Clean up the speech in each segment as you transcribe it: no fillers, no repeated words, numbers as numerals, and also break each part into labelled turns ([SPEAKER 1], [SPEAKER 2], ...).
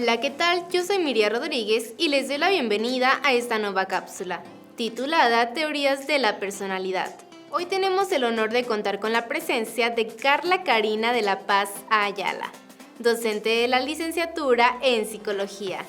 [SPEAKER 1] Hola, ¿qué tal? Yo soy Miriam Rodríguez y les doy la bienvenida a esta nueva cápsula, titulada Teorías de la Personalidad. Hoy tenemos el honor de contar con la presencia de Carla Karina de la Paz Ayala, docente de la licenciatura en Psicología.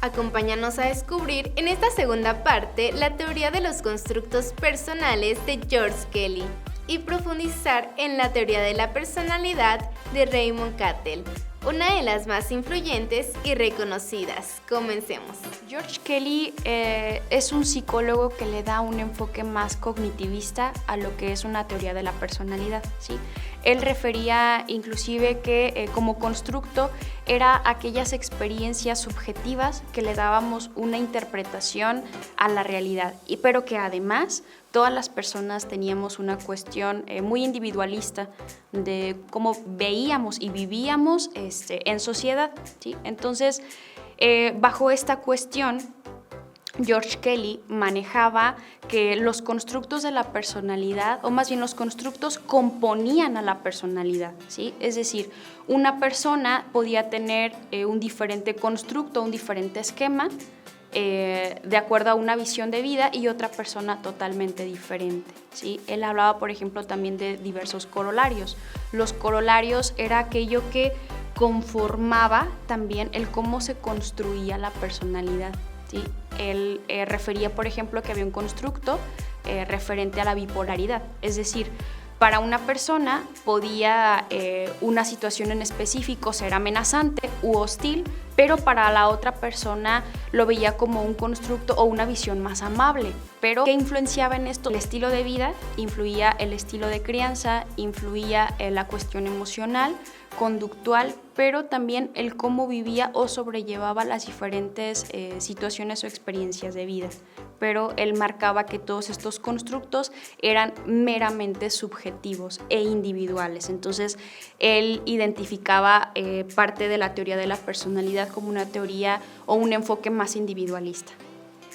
[SPEAKER 1] Acompáñanos a descubrir en esta segunda parte la teoría de los constructos personales de George Kelly y profundizar en la teoría de la personalidad de Raymond Cattell, una de las más influyentes y reconocidas. Comencemos.
[SPEAKER 2] George Kelly es un psicólogo que le da un enfoque más cognitivista a lo que es una teoría de la personalidad, ¿sí? Él refería inclusive que como constructo era aquellas experiencias subjetivas que le dábamos una interpretación a la realidad, pero que además todas las personas teníamos una cuestión muy individualista de cómo veíamos y vivíamos en sociedad, ¿sí? Entonces, bajo esta cuestión, George Kelly manejaba que los constructos de la personalidad, o más bien los constructos componían a la personalidad, ¿sí? Es decir, una persona podía tener un diferente constructo, un diferente esquema, de acuerdo a una visión de vida, y otra persona totalmente diferente, ¿sí? Él hablaba, por ejemplo, también de diversos corolarios. Los corolarios era aquello que conformaba también el cómo se construía la personalidad, ¿sí? Él refería, por ejemplo, que había un constructo referente a la bipolaridad, es decir, para una persona podía una situación en específico ser amenazante u hostil, pero para la otra persona lo veía como un constructo o una visión más amable. Pero ¿qué influenciaba en esto? El estilo de vida, influía el estilo de crianza, influía la cuestión emocional, conductual, pero también el cómo vivía o sobrellevaba las diferentes situaciones o experiencias de vida. Pero él marcaba que todos estos constructos eran meramente subjetivos e individuales. Entonces, él identificaba parte de la teoría de la personalidad como una teoría o un enfoque más individualista.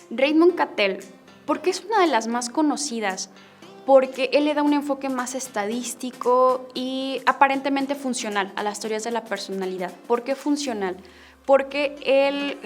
[SPEAKER 2] Raymond Cattell, ¿por qué es una de las más conocidas? Porque él le da un enfoque más estadístico y aparentemente funcional a las teorías de la personalidad. ¿Por qué funcional? Porque él,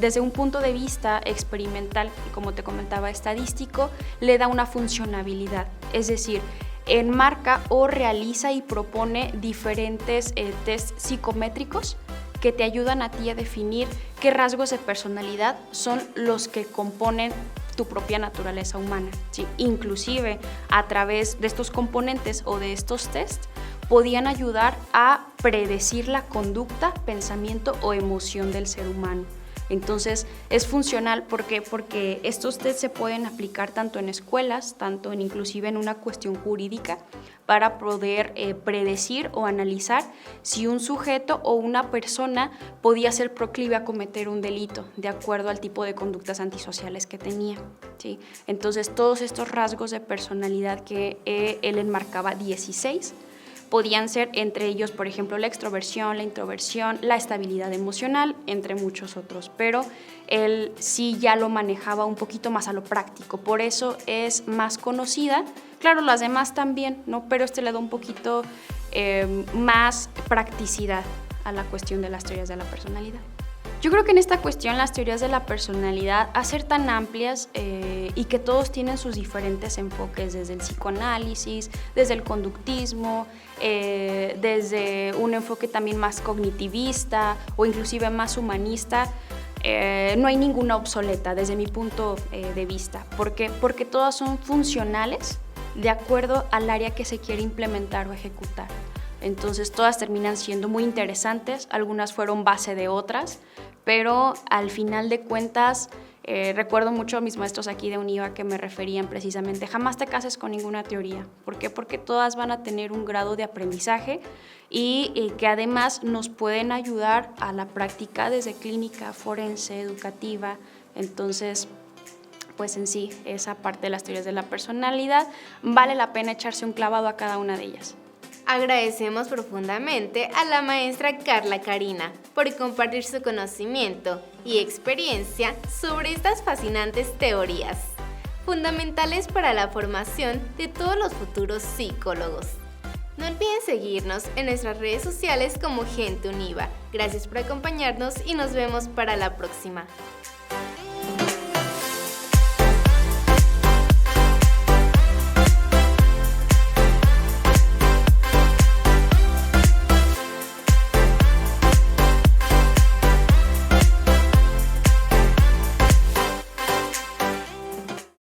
[SPEAKER 2] desde un punto de vista experimental y, como te comentaba, estadístico, le da una funcionabilidad, es decir, enmarca o realiza y propone diferentes tests psicométricos que te ayudan a ti a definir qué rasgos de personalidad son los que componen tu propia naturaleza humana, ¿sí? Inclusive a través de estos componentes o de estos tests podían ayudar a predecir la conducta, pensamiento o emoción del ser humano. Entonces es funcional porque estos tests se pueden aplicar tanto en escuelas, tanto inclusive en una cuestión jurídica, para poder predecir o analizar si un sujeto o una persona podía ser proclive a cometer un delito de acuerdo al tipo de conductas antisociales que tenía, ¿sí? Entonces todos estos rasgos de personalidad que él enmarcaba 16, podían ser entre ellos, por ejemplo, la extroversión, la introversión, la estabilidad emocional, entre muchos otros, pero él sí ya lo manejaba un poquito más a lo práctico, por eso es más conocida. Claro, las demás también, ¿no? Pero le da un poquito más practicidad a la cuestión de las teorías de la personalidad. Yo creo que en esta cuestión las teorías de la personalidad, a ser tan amplias y que todos tienen sus diferentes enfoques, desde el psicoanálisis, desde el conductismo, desde un enfoque también más cognitivista o inclusive más humanista, no hay ninguna obsoleta desde mi punto de vista. ¿Por qué? Porque todas son funcionales de acuerdo al área que se quiere implementar o ejecutar. Entonces todas terminan siendo muy interesantes, algunas fueron base de otras, pero al final de cuentas recuerdo mucho a mis maestros aquí de UNIVA que me referían precisamente: jamás te cases con ninguna teoría. ¿Por qué? Porque todas van a tener un grado de aprendizaje y que además nos pueden ayudar a la práctica desde clínica, forense, educativa. Entonces, pues en sí, esa parte de las teorías de la personalidad vale la pena echarse un clavado a cada una de ellas.
[SPEAKER 1] Agradecemos profundamente a la maestra Carla Karina por compartir su conocimiento y experiencia sobre estas fascinantes teorías, fundamentales para la formación de todos los futuros psicólogos. No olviden seguirnos en nuestras redes sociales como Gente Univa. Gracias por acompañarnos y nos vemos para la próxima.